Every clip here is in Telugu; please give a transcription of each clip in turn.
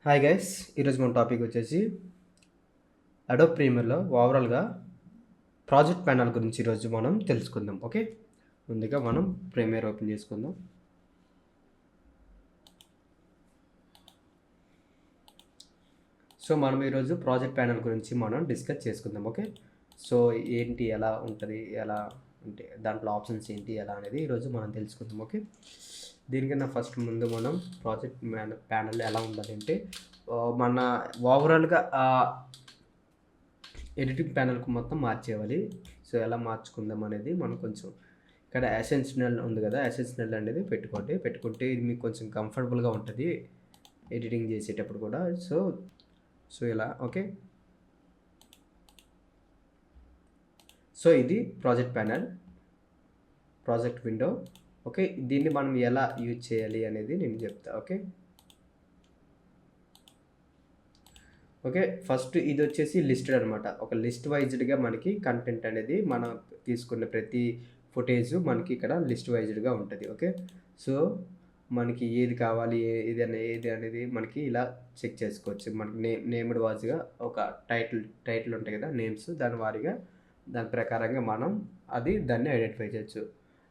హాయ్ గైస్, ఈరోజు మన టాపిక్ వచ్చేసి అడోబ్ ప్రీమియర్లో ఓవరాల్గా ప్రాజెక్ట్ ప్యానల్ గురించి ఈరోజు మనం తెలుసుకుందాం. ఓకే, ముందుగా మనం ప్రీమియర్ ఓపెన్ చేసుకుందాం. సో మనం ఈరోజు ప్రాజెక్ట్ ప్యానల్ గురించి మనం డిస్కస్ చేసుకుందాం. ఓకే, సో ఏంటి, ఎలా ఉంటుంది, ఎలా అంటే దాంట్లో ఆప్షన్స్ ఏంటి, ఎలా అనేది ఈరోజు మనం తెలుసుకుందాం. ఓకే, దీనికన్నా ఫస్ట్ ముందు మనం ప్రాజెక్ట్ ప్యానల్ ఎలా ఉండాలి అంటే మన ఓవరాల్గా ఎడిటింగ్ ప్యానల్కి మొత్తం మార్చేయాలి. సో ఎలా మార్చుకుందాం అనేది మనం కొంచెం ఇక్కడ ఎసెన్షియల్ ఉంది కదా, ఎసెన్షియల్ అనేది పెట్టుకుంటే ఇది మీకు కొంచెం కంఫర్టబుల్గా ఉంటుంది ఎడిటింగ్ చేసేటప్పుడు కూడా. సో ఇలా ఓకే. సో ఇది project panel, project window. Okay, దీన్ని మనం ఎలా యూజ్ చేయాలి అనేది నేను చెప్తా. ఓకే, ఫస్ట్ ఇది వచ్చేసి లిస్టెడ్ అనమాట. ఒక లిస్ట్ వైజ్డ్గా మనకి కంటెంట్ అనేది మనం తీసుకున్న ప్రతి ఫుటేజ్ మనకి ఇక్కడ లిస్ట్ వైజ్డ్గా ఉంటుంది. ఓకే, సో మనకి ఏది కావాలి, ఏది అనేది మనకి ఇలా చెక్ చేసుకోవచ్చు. మనకి నేమ్డ్ వాజ్గా ఒక టైటిల్ ఉంటాయి కదా, నేమ్స్, దాని వారీగా దాని ప్రకారంగా మనం దాన్ని ఐడెంటిఫై చేయొచ్చు.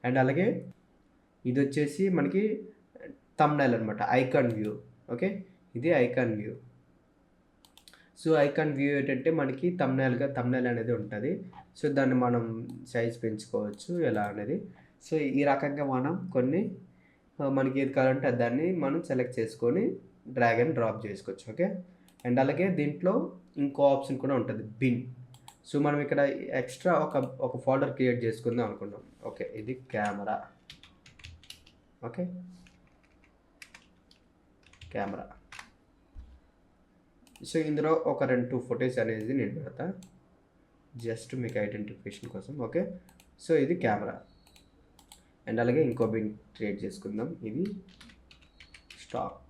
అండ్ అలాగే ఇది వచ్చేసి మనకి థంబ్నైల్ అనమాట, ఐకాన్ వ్యూ. ఓకే, ఇది icon view. So icon view ఏంటంటే మనకి థంబ్నైల్ అనేది ఉంటుంది. సో దాన్ని మనం సైజ్ పెంచుకోవచ్చు ఎలా అనేది. సో ఈ రకంగా మనం కొన్ని మనకి ఏది కావాలంటే దాన్ని మనం సెలెక్ట్ చేసుకొని డ్రాగ్ అండ్ డ్రాప్ చేసుకోవచ్చు. ఓకే, అండ్ అలాగే దీంట్లో ఇంకో ఆప్షన్ కూడా ఉంటుంది, బిన్. సో మనం ఇక్కడ ఎక్స్ట్రా ఒక ఫోల్డర్ క్రియేట్ చేసుకుందాం అనుకున్నాం. ఓకే, ఇది కెమెరా. Okay, camera. సో ఇందులో ఒక 2 ఫొటోస్ అనేది నేను పెడతా, జస్ట్ మీకు ఐడెంటిఫికేషన్ కోసం. ఓకే, సో ఇది కెమెరా. అండ్ అలాగే ఇంకో బిన్ క్రియేట్ చేసుకుందాం, ఇది స్టాక్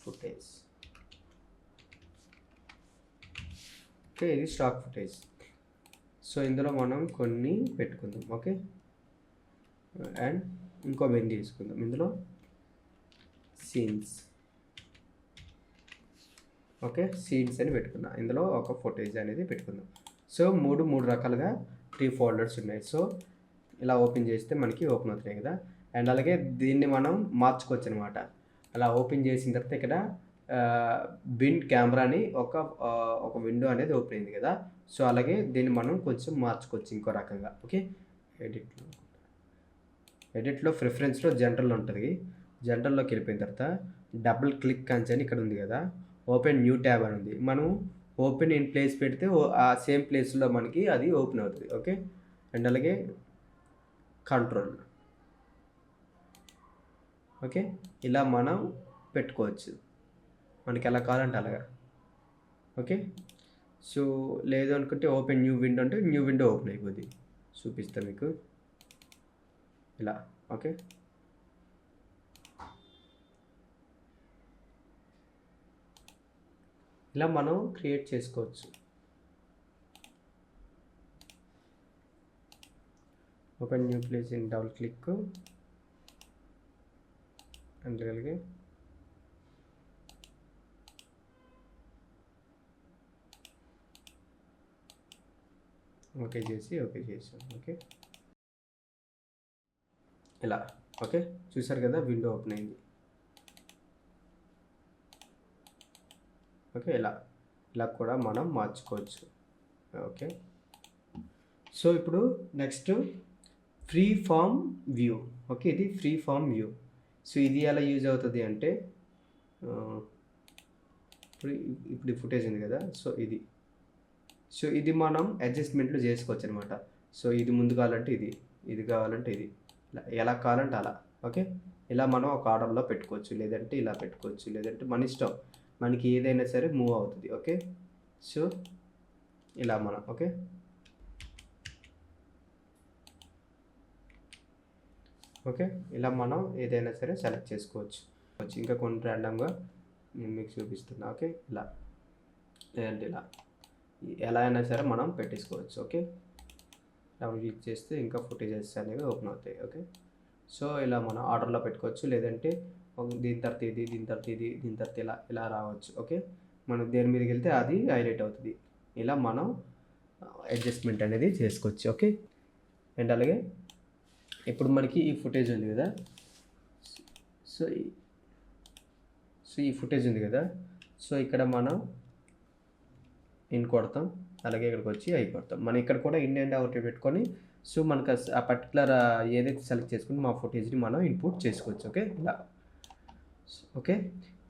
ఫుటేజ్. ఓకే, ఇది స్టాక్ ఫుటేజ్. సో ఇందులో మనం కొన్ని పెట్టుకుందాం. ఓకే, అండ్ ఇంకో బిన్ తీసుకుందాం, ఇందులో సీన్స్. ఓకే, సీన్స్ అని పెట్టుకున్నా, ఇందులో ఒక ఫుటేజ్ అనేది పెట్టుకుందాం. సో మూడు రకాలుగా 3 ఫోల్డర్స్ ఉన్నాయి. సో ఇలా ఓపెన్ చేస్తే మనకి ఓపెన్ అవుతున్నాయి కదా. అండ్ అలాగే దీన్ని మనం మార్చుకోవచ్చు అనమాట. అలా ఓపెన్ చేసిన తర్వాత ఇక్కడ బిన్ కెమెరాని ఒక విండో అనేది ఓపెన్ అయింది కదా. సో అలాగే దీన్ని మనం కొంచెం మార్చుకోవచ్చు ఇంకో రకంగా. ఓకే, ఎడిట్లో ప్రిఫరెన్స్లో జనరల్ ఉంటుంది. జనరల్లోకి వెళ్ళిపోయిన తర్వాత డబుల్ క్లిక్ అని ఇక్కడ ఉంది కదా, ఓపెన్ న్యూ ట్యాబ్ అని ఉంది. మనం ఓపెన్ ఇన్ ప్లేస్ పెడితే ఆ సేమ్ ప్లేస్లో మనకి అది ఓపెన్ అవుతుంది. ఓకే, అండ్ అలాగే కంట్రోల్. ఓకే, ఇలా మనం పెట్టుకోవచ్చు మనకి ఎలా కావాలంటే అలాగా. ఓకే, సో లేదు అనుకుంటే ఓపెన్ న్యూ విండో అంటే న్యూ విండో ఓపెన్ అయిపోద్ది. చూపిస్తాను మీకు ఇలా. ఓకే, ఇలా మనం క్రియేట్ చేసుకోవచ్చు. Open new place in double click అంటే కలిగి ఓకే చేసాం. ఓకే, ఇలా. ఓకే, చూసారు కదా, విండో ఓపెన్ అయింది. ఓకే, ఇలా కూడా మనం మార్చుకోవచ్చు. ఓకే, సో ఇప్పుడు next free form view. Okay, ఇది ఫ్రీ ఫామ్ వ్యూ. సో ఇది ఎలా యూజ్ అవుతుంది అంటే ఇప్పుడు ఫుటేజ్ ఉంది కదా, సో ఇది మనం అడ్జస్ట్మెంట్లు చేసుకోవచ్చు అనమాట. సో ఇది ముందు కావాలంటే ఇది కావాలంటే ఇది, ఎలా కావాలంటే అలా. ఓకే, ఇలా మనం ఒక ఆర్డర్లో పెట్టుకోవచ్చు, లేదంటే ఇలా పెట్టుకోవచ్చు, లేదంటే మన ఇష్టం, మనకి ఏదైనా సరే మూవ్ అవుతుంది. ఓకే, సో ఇలా మనం ఓకే ఇలా మనం ఏదైనా సరే సెలెక్ట్ చేసుకోవచ్చు. ఇంకా కొన్ని ర్యాండమ్గా నేను మీకు చూపిస్తున్నా. ఓకే, ఇలా లేదంటే ఇలా, ఎలా అయినా సరే మనం పెట్టేసుకోవచ్చు. ఓకే, డబుల్ క్లిక్ చేస్తే ఇంకా ఫుటేజెస్ అనేవి ఓపెన్ అవుతాయి. ఓకే, సో ఇలా మనం ఆర్డర్లో పెట్టుకోవచ్చు, లేదంటే దీని తర్వాత ఇది, దీని తర్వాత ఇది, దీని తర్వాత ఇలా ఇలా రావచ్చు. ఓకే, మనం దేని మీదకి వెళ్తే అది హైలైట్ అవుతుంది. ఇలా మనం అడ్జస్ట్మెంట్ అనేది చేసుకోవచ్చు. ఓకే, అండ్ అలాగే ఇప్పుడు మనకి ఈ ఫుటేజ్ ఉంది కదా, సో సో ఈ ఫుటేజ్ ఉంది కదా, సో ఇక్కడ మనం ఇన్ కొడతాం, అలాగే ఇక్కడికి వచ్చి అయి కొడతాం. మనం ఇక్కడ కూడా ఇన్ అండ్ అవుట్ పెట్టుకొని సో మనకు ఆ పర్టికులర్ ఏదైతే సెలెక్ట్ చేసుకుని మా ఫుటేజ్ని మనం ఇన్పుట్ చేసుకోవచ్చు. ఓకే, ఇలా. ఓకే,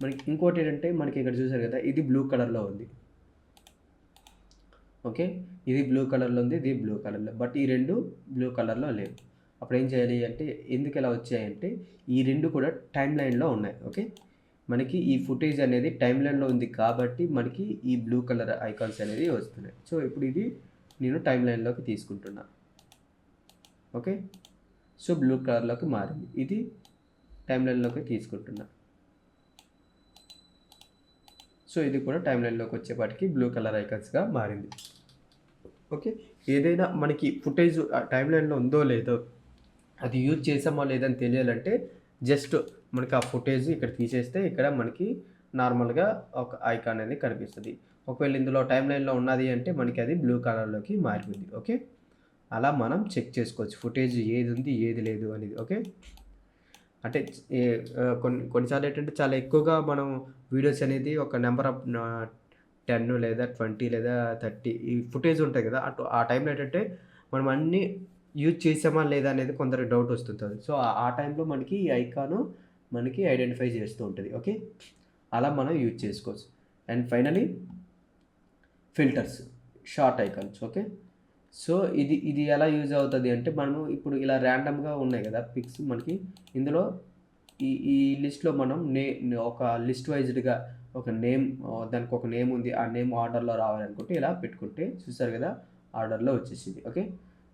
మనకి ఇంకోటి ఏంటంటే మనకి ఇక్కడ చూసారు కదా, ఇది బ్లూ కలర్లో ఉంది. ఓకే, ఇది బ్లూ కలర్లో ఉంది, ఇది బ్లూ కలర్లో, బట్ ఈ రెండు బ్లూ కలర్లో లేవు. అప్పుడు ఏం చేయాలి అంటే, ఎందుకు ఇలా వచ్చాయంటే ఈ రెండు కూడా టైమ్ లైన్లో ఉన్నాయి. ఓకే, మనకి ఈ ఫుటేజ్ అనేది టైమ్ లైన్లో ఉంది కాబట్టి మనకి ఈ బ్లూ కలర్ ఐకాన్స్ అనేది వస్తున్నాయి. సో ఇప్పుడు ఇది నేను టైమ్ లైన్లోకి తీసుకుంటున్నా. ఓకే, సో బ్లూ కలర్లోకి మారింది. ఇది టైమ్ లైన్లోకి తీసుకుంటున్నా. సో ఇది కూడా టైమ్ లైన్లోకి వచ్చేపాటికి బ్లూ కలర్ ఐకాన్స్గా మారింది. ఓకే, ఏదైనా మనకి ఫుటేజ్ టైమ్ లైన్లో ఉందో లేదో, అది యూజ్ చేసామో లేదని తెలియాలంటే జస్ట్ మనకి ఆ ఫుటేజ్ ఇక్కడ తీసేస్తే ఇక్కడ మనకి నార్మల్గా ఒక ఐకాన్ అనేది కనిపిస్తుంది. ఒకవేళ ఇందులో టైమ్ లైన్లో ఉన్నది అంటే మనకి అది బ్లూ కలర్లోకి మారిపోయింది. ఓకే, అలా మనం చెక్ చేసుకోవచ్చు ఫుటేజ్ ఏది ఉంది ఏది లేదు అనేది. ఓకే, అంటే కొన్నిసార్లు ఏంటంటే చాలా ఎక్కువగా మనం వీడియోస్ అనేది ఒక నెంబర్ ఆఫ్ 10 లేదా 20 లేదా 30 ఈ ఫుటేజ్ ఉంటాయి కదా, ఆ టైంలో ఏంటంటే మనం అన్నీ యూజ్ చేసామా లేదా అనేది కొందరికి డౌట్ వస్తుంటుంది. సో ఆ టైంలో మనకి ఈ ఐకాను మనకి ఐడెంటిఫై చేస్తూ ఉంటుంది. ఓకే, అలా మనం యూజ్ చేసుకోవచ్చు. And finally filters, short icons. Okay, so ఇది ఎలా యూజ్ అవుతుంది అంటే, మనము ఇప్పుడు ఇలా ర్యాండమ్గా ఉన్నాయి కదా పిక్స్ మనకి, ఇందులో ఈ లిస్ట్లో మనం ఒక లిస్ట్ వైజ్డ్గా ఒక నేమ్, దానికి ఒక నేమ్ ఉంది, ఆ నేమ్ ఆర్డర్లో రావాలనుకుంటే ఇలా పెట్టుకుంటే చూసారు కదా ఆర్డర్లో వచ్చేసింది. ఓకే,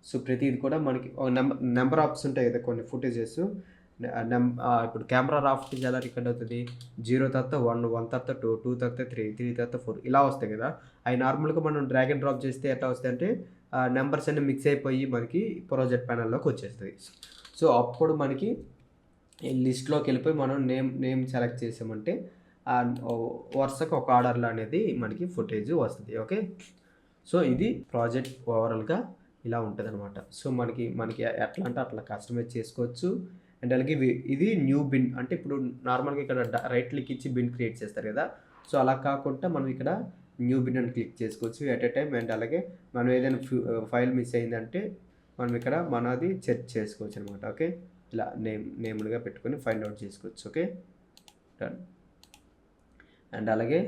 సో ప్రతిది కూడా మనకి నెంబర్ ఆప్స్ ఉంటాయి కదా కొన్ని ఫుటేజెస్. ఇప్పుడు కెమెరా రా ఫుటేజ్ ఎలా రికార్డ్ అవుతుంది, 0 తర్వాత 1, 1 తర్వాత 2, 2 తర్వాత 3, 3 తర్వాత 4 ఇలా వస్తాయి కదా. అవి నార్మల్గా మనం డ్రాగ్ అండ్ డ్రాప్ చేస్తే ఎట్లా వస్తాయి అంటే నెంబర్స్ అన్ని మిక్స్ అయిపోయి మనకి ప్రాజెక్ట్ ప్యానల్లోకి వచ్చేస్తుంది. సో అప్పుడు మనకి ఈ లిస్ట్లోకి వెళ్ళిపోయి మనం నేమ్ సెలెక్ట్ చేసామంటే వరుసగా ఒక ఆర్డర్లో అనేది మనకి ఫుటేజ్ వస్తుంది. ఓకే, సో ఇది ప్రాజెక్ట్ ఓవరాల్గా ఇలా ఉంటుంది అనమాట. సో మనకి ఎట్లా అంటే అట్లా కస్టమైజ్ చేసుకోవచ్చు. అండ్ అలాగే ఇది న్యూ బిన్, అంటే ఇప్పుడు నార్మల్గా ఇక్కడ రైట్ క్లిక్ ఇచ్చి బిన్ క్రియేట్ చేస్తారు కదా, సో అలా కాకుండా మనం ఇక్కడ న్యూ బిన్ అని క్లిక్ చేసుకోవచ్చు ఎట్ ఏ టైం. అండ్ అలాగే మనం ఏదైనా ఫైల్ మిస్ అయిందంటే మనం ఇక్కడ మనది చెక్ చేసుకోవచ్చు అనమాట. ఓకే, ఇలా నేమ్లుగా పెట్టుకొని ఫైండ్ అవుట్ చేసుకోవచ్చు. Okay, done. అండ్ అలాగే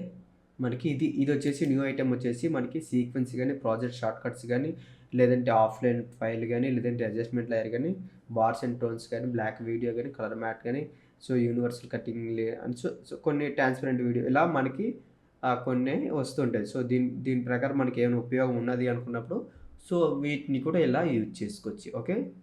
మనకి ఇది వచ్చేసి న్యూ ఐటెం వచ్చేసి మనకి సీక్వెన్స్ కానీ, ప్రాజెక్ట్ షార్ట్ కట్స్ కానీ, లేదంటే ఆఫ్లైన్ ఫైల్ కానీ, లేదంటే అడ్జస్ట్మెంట్ లేయర్ కానీ, బార్స్ అండ్ టోన్స్ కానీ, బ్లాక్ వీడియో కానీ, కలర్ మ్యాట్ కానీ, so universal cutting and so కొన్ని ట్రాన్స్పరెంట్ వీడియో ఇలా మనకి కొన్ని వస్తుంటాయి. సో దీని ప్రకారం మనకి ఏమైనా ఉపయోగం ఉన్నది అనుకున్నప్పుడు సో వీటిని కూడా ఇలా యూజ్ చేసుకోవచ్చు. ఓకే.